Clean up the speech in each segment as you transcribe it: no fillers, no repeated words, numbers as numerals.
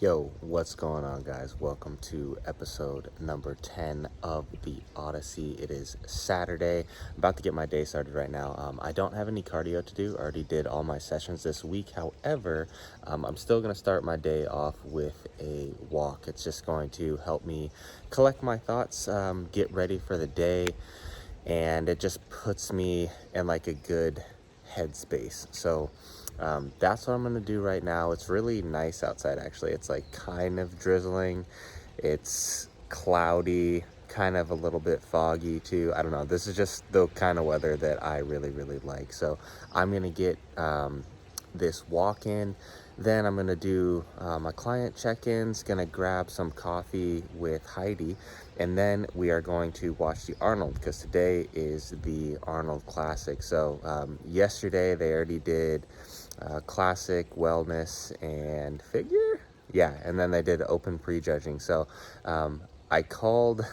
Yo, what's going on, guys? Welcome to episode number 10 of the Odyssey. It is Saturday. I'm about to get my day started right now. I don't have any cardio to do. I already did all my sessions this week. However, I'm still going to start my day off with a walk. It's just going to help me collect my thoughts, get ready for the day, and it just puts me in like a good headspace. So that's what I'm gonna do right now. It's really nice outside, actually. It's like kind of drizzling, it's cloudy, kind of a little bit foggy too. I don't know, this is just the kind of weather that I really like. So I'm gonna get this walk in, then I'm gonna do my client check-ins, gonna grab some coffee with Heidi, and then we are going to watch the Arnold, because today is the Arnold Classic. So yesterday they already did classic, wellness, and figure. Yeah, and then they did open prejudging. So I called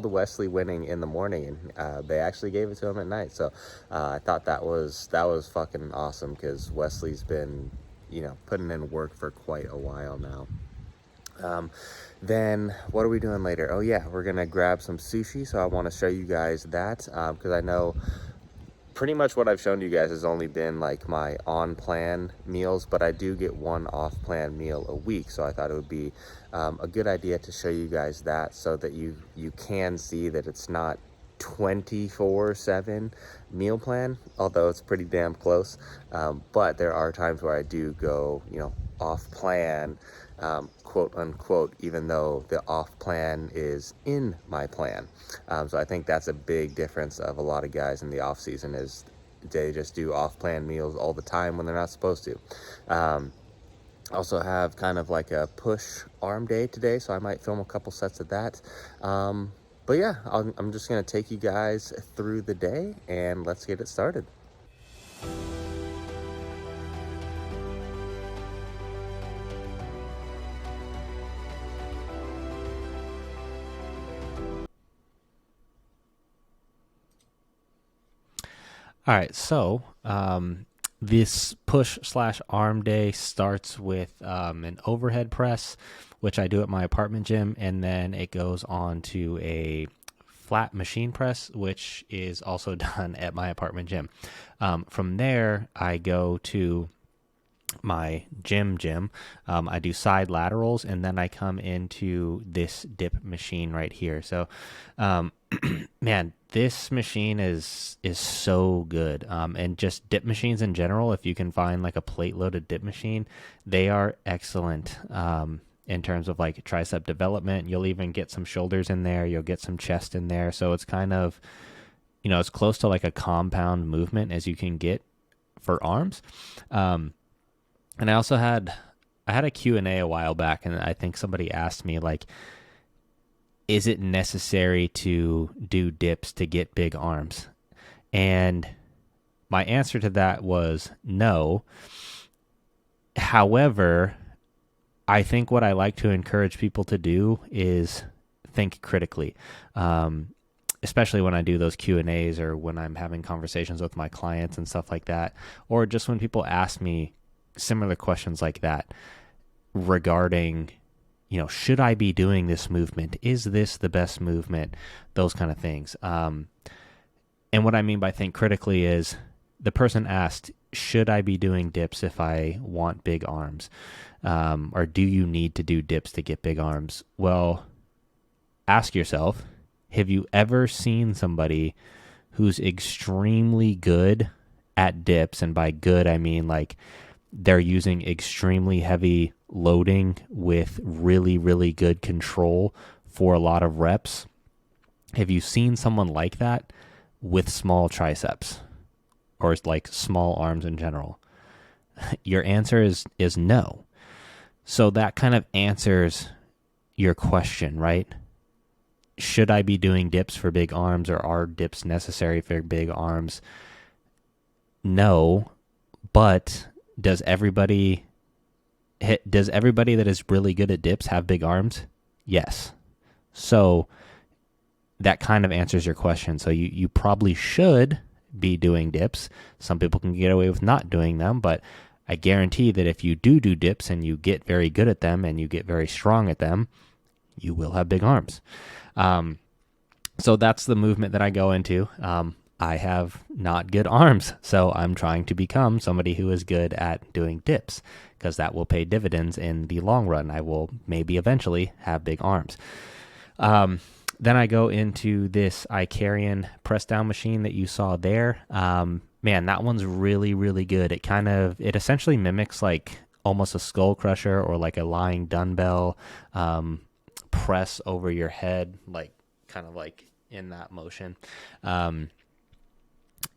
Wesley winning in the morning, and they actually gave it to him at night. So I thought that was fucking awesome, because Wesley's been putting in work for quite a while now. Then what are we doing later? Oh yeah, we're gonna grab some sushi. So I want to show you guys that, because I know pretty much what I've shown you guys has only been like my on-plan meals, but I do get one off-plan meal a week. So I thought it would be a good idea to show you guys that, so that you can see that it's not 24/7 meal plan, although it's pretty damn close. But there are times where I do go, off plan, quote unquote, even though the off plan is in my plan. So I think that's a big difference of a lot of guys in the off season, is they just do off plan meals all the time when they're not supposed to. Also have kind of like a push arm day today, so I might film a couple sets of that. But yeah, I'm just gonna take you guys through the day, and let's get it started. All right, so this push/arm day starts with an overhead press, which I do at my apartment gym, and then it goes on to a flat machine press, which is also done at my apartment gym. From there, I go to my gym. I do side laterals, and then I come into this dip machine right here. So man, this machine is so good. And just dip machines in general, if you can find like a plate loaded dip machine, they are excellent in terms of like tricep development. You'll even get some shoulders in there, you'll get some chest in there. So it's kind of, it's close to like a compound movement as you can get for arms. And I also had a Q&A a while back, and I think somebody asked me, like, is it necessary to do dips to get big arms? And my answer to that was no. However, I think what I like to encourage people to do is think critically, especially when I do those Q&As, or when I'm having conversations with my clients and stuff like that, or just when people ask me similar questions like that regarding, should I be doing this movement? Is this the best movement? Those kind of things. And what I mean by think critically is, the person asked, should I be doing dips if I want big arms? Or do you need to do dips to get big arms? Well, ask yourself, have you ever seen somebody who's extremely good at dips? And by good, I mean like they're using extremely heavy loading with really good control for a lot of reps. Have you seen someone like that with small triceps, or like small arms in general? Your answer is no. So that kind of answers your question, right? Should I be doing dips for big arms, or are dips necessary for big arms? No, but does everybody that is really good at dips have big arms? Yes. So that kind of answers your question. So you probably should be doing dips. Some people can get away with not doing them, but I guarantee that if you do dips and you get very good at them and you get very strong at them, you will have big arms. So that's the movement that I go into. I have not good arms, so I'm trying to become somebody who is good at doing dips, because that will pay dividends in the long run. I will maybe eventually have big arms. Then I go into this Icarian press down machine that you saw there. Man, that one's really, really good. It essentially mimics like almost a skull crusher or like a lying dumbbell press over your head, like kind of like in that motion.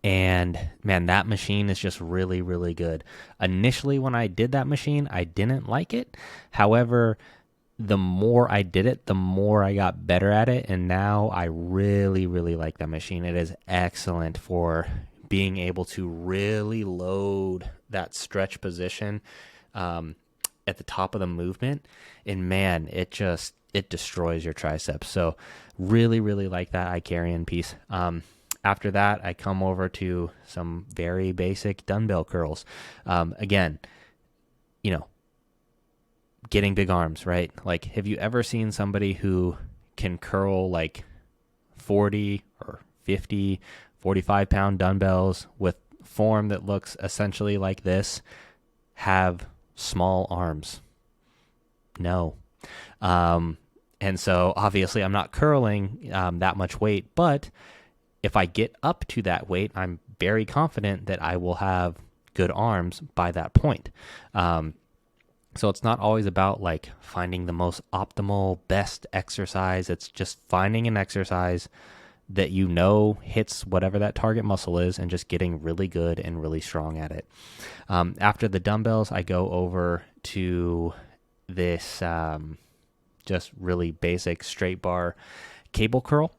And man, that machine is just really, really good. Initially, when I did that machine, I didn't like it. However, the more I did it, the more I got better at it. And now I really, really like that machine. It is excellent for being able to really load that stretch position at the top of the movement. And man, it destroys your triceps. So really, really like that Icarian piece. After that, I come over to some very basic dumbbell curls. Again, getting big arms, right? Like, have you ever seen somebody who can curl like 40 or 50, 45-pound dumbbells with form that looks essentially like this, have small arms? No. And so obviously I'm not curling that much weight, but if I get up to that weight, I'm very confident that I will have good arms by that point. So it's not always about like finding the most optimal, best exercise. It's just finding an exercise that hits whatever that target muscle is and just getting really good and really strong at it. After the dumbbells, I go over to this just really basic straight bar cable curl.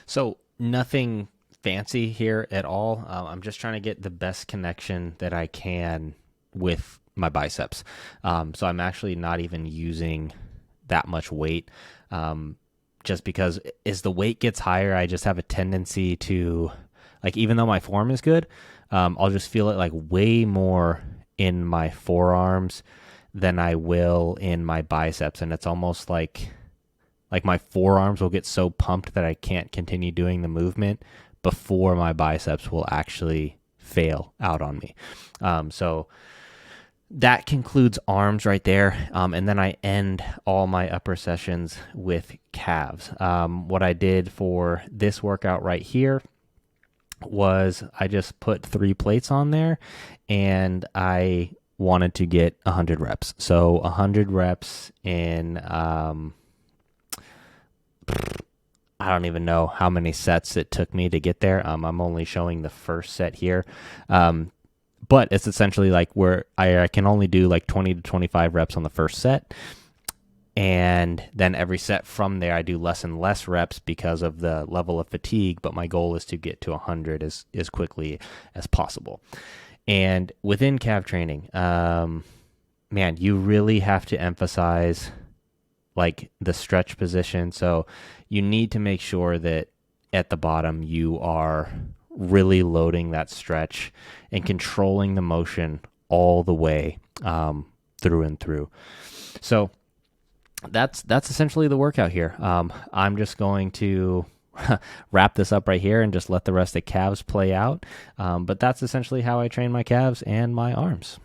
So nothing fancy here at all. I'm just trying to get the best connection that I can with my biceps. So I'm actually not even using that much weight, just because as the weight gets higher, I just have a tendency to, like, even though my form is good, I'll just feel it like way more in my forearms than I will in my biceps. And it's almost like my forearms will get so pumped that I can't continue doing the movement before my biceps will actually fail out on me. So that concludes arms right there. And then I end all my upper sessions with calves. What I did for this workout right here was I just put 3 plates on there, and I wanted to get 100 reps. So 100 reps in, I don't even know how many sets it took me to get there. I'm only showing the first set here. But it's essentially like where I can only do like 20 to 25 reps on the first set. And then every set from there, I do less and less reps because of the level of fatigue. But my goal is to get to 100 as quickly as possible. And within calf training, man, you really have to emphasize like the stretch position. So you need to make sure that at the bottom you are really loading that stretch and controlling the motion all the way through and through. So that's essentially the workout here. I'm just going to wrap this up right here and just let the rest of calves play out. But that's essentially how I train my calves and my arms.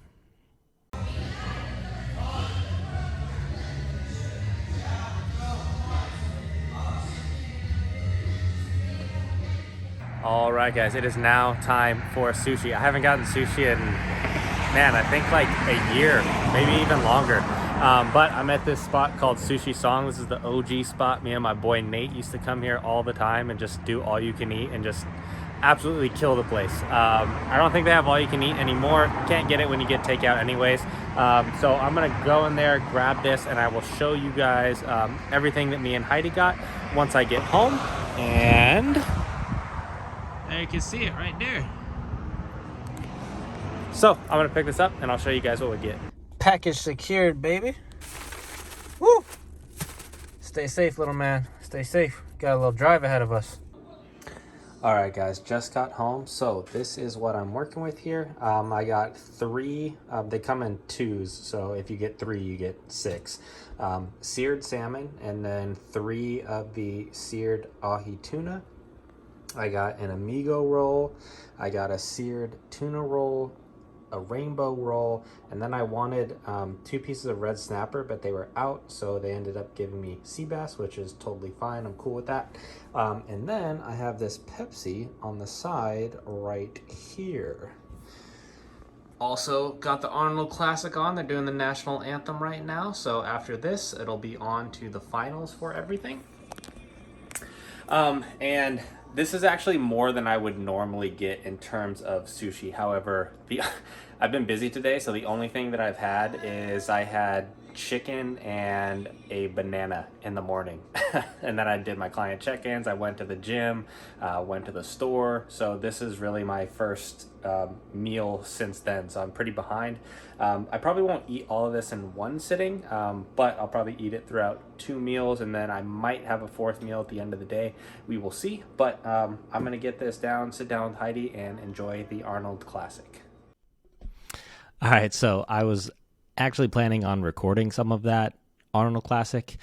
All right, guys, it is now time for sushi. I haven't gotten sushi in, man, I think like a year, maybe even longer. But I'm at this spot called Sushi Song. This is the OG spot. Me and my boy Nate used to come here all the time and just do all you can eat and just absolutely kill the place. I don't think they have all you can eat anymore. Can't get it when you get takeout anyways. So I'm gonna go in there, grab this, and I will show you guys everything that me and Heidi got once I get home. And there you can see it right there. So I'm gonna pick this up and I'll show you guys what we get. Package secured, baby. Woo! Stay safe, little man. Stay safe. Got a little drive ahead of us. All right, guys, just got home. So this is what I'm working with here. I got three. They come in twos, so if you get three, you get six. Seared salmon, and then three of the seared ahi tuna. I got an amigo roll. I got a seared tuna roll, a rainbow roll, and then I wanted two pieces of red snapper, but they were out, so they ended up giving me sea bass, which is totally fine. I'm cool with that. And then I have this Pepsi on the side right here. Also got the Arnold Classic on. They're doing the national anthem right now, so after this, it'll be on to the finals for everything. And this is actually more than I would normally get in terms of sushi. However, I've been busy today, so the only thing that I've had is I had chicken and a banana in the morning. And then I did my client check-ins. I went to the gym, went to the store. So this is really my first meal since then. So I'm pretty behind. I probably won't eat all of this in one sitting, but I'll probably eat it throughout two meals, and then I might have a fourth meal at the end of the day. We will see. But I'm going to get this down, sit down with Heidi, and enjoy the Arnold Classic. All right, so I was actually planning on recording some of that Arnold Classic,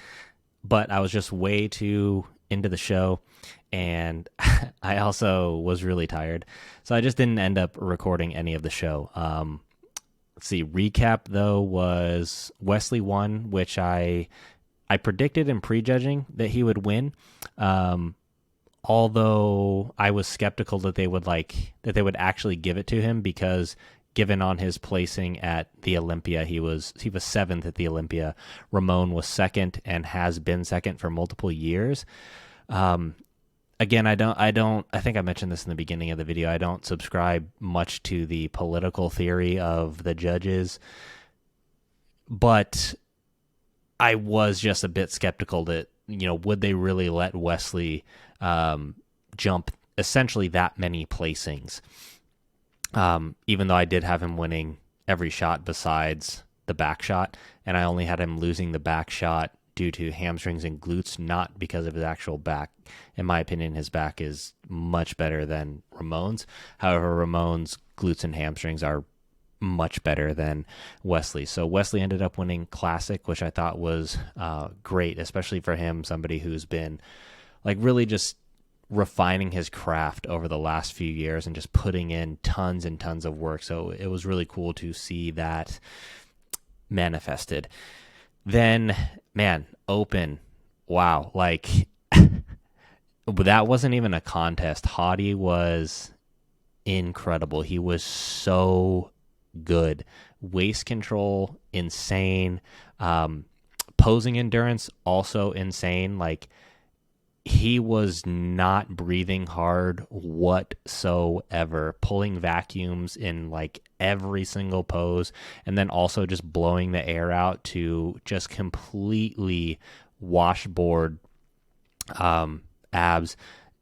but I was just way too into the show, and I also was really tired, so I just didn't end up recording any of the show. Let's see, recap though was Wesley won, which I predicted in prejudging that he would win. Although I was skeptical that they would actually give it to him, because given on his placing at the Olympia, he was seventh at the Olympia. Ramon was second and has been second for multiple years. Again, I think I mentioned this in the beginning of the video. I don't subscribe much to the political theory of the judges, but I was just a bit skeptical that, would they really let Wesley jump essentially that many placings? Even though I did have him winning every shot besides the back shot, and I only had him losing the back shot due to hamstrings and glutes, not because of his actual back. In my opinion, his back is much better than Ramon's. However, Ramon's glutes and hamstrings are much better than Wesley. So Wesley ended up winning Classic, which I thought was great, especially for him, somebody who's been really just refining his craft over the last few years and just putting in tons and tons of work. So it was really cool to see that manifested. Then, man, Open. Wow. That wasn't even a contest. Hadi was incredible. He was so good. Waist control, insane. Posing endurance, also insane. He was not breathing hard whatsoever, pulling vacuums in every single pose, and then also just blowing the air out to just completely washboard abs.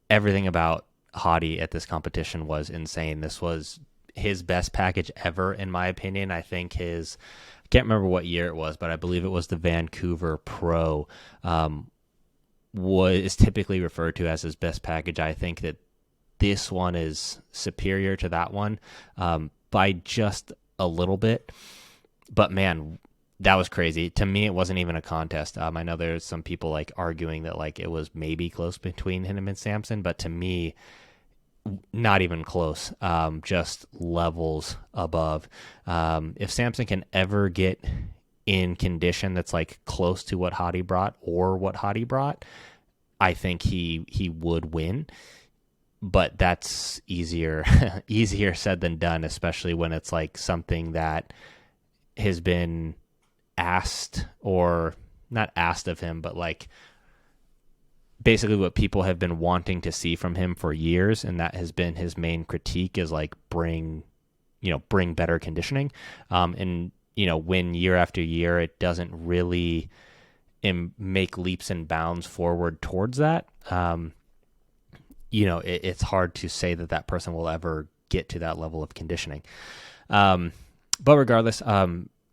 Everything about Hadi at this competition was insane. This was his best package ever, in my opinion. I think I can't remember what year it was, but I believe it was the Vancouver Pro, is typically referred to as his best package. I think that this one is superior to that one by just a little bit. But man, that was crazy. To me, it wasn't even a contest. I know there's some people arguing that it was maybe close between him and Samson, but to me, not even close. Just levels above. If Samson can ever get in condition that's close to what Hadi brought or what Hadi brought, I think he would win. But that's easier said than done, especially when it's something that has been asked, or not asked of him, but basically what people have been wanting to see from him for years, and that has been his main critique is bring better conditioning. And when year after year it doesn't really make leaps and bounds forward towards that, it's hard to say that person will ever get to that level of conditioning. But regardless,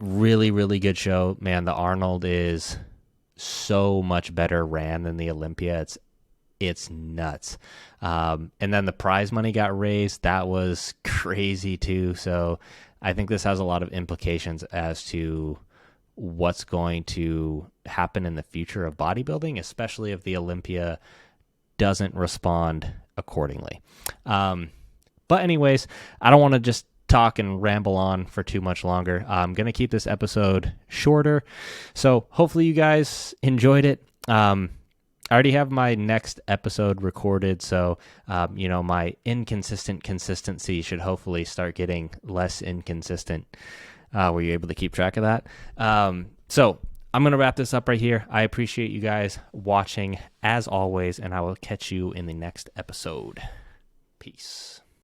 really, really good show, man. The Arnold is so much better ran than the Olympia. It's it's nuts. And then the prize money got raised. That was crazy too. So I think this has a lot of implications as to what's going to happen in the future of bodybuilding, especially if the Olympia doesn't respond accordingly. But anyways, I don't want to just talk and ramble on for too much longer. I'm going to keep this episode shorter. So hopefully you guys enjoyed it. I already have my next episode recorded, so my inconsistent consistency should hopefully start getting less inconsistent. Were you able to keep track of that? So I'm going to wrap this up right here. I appreciate you guys watching as always, and I will catch you in the next episode. Peace.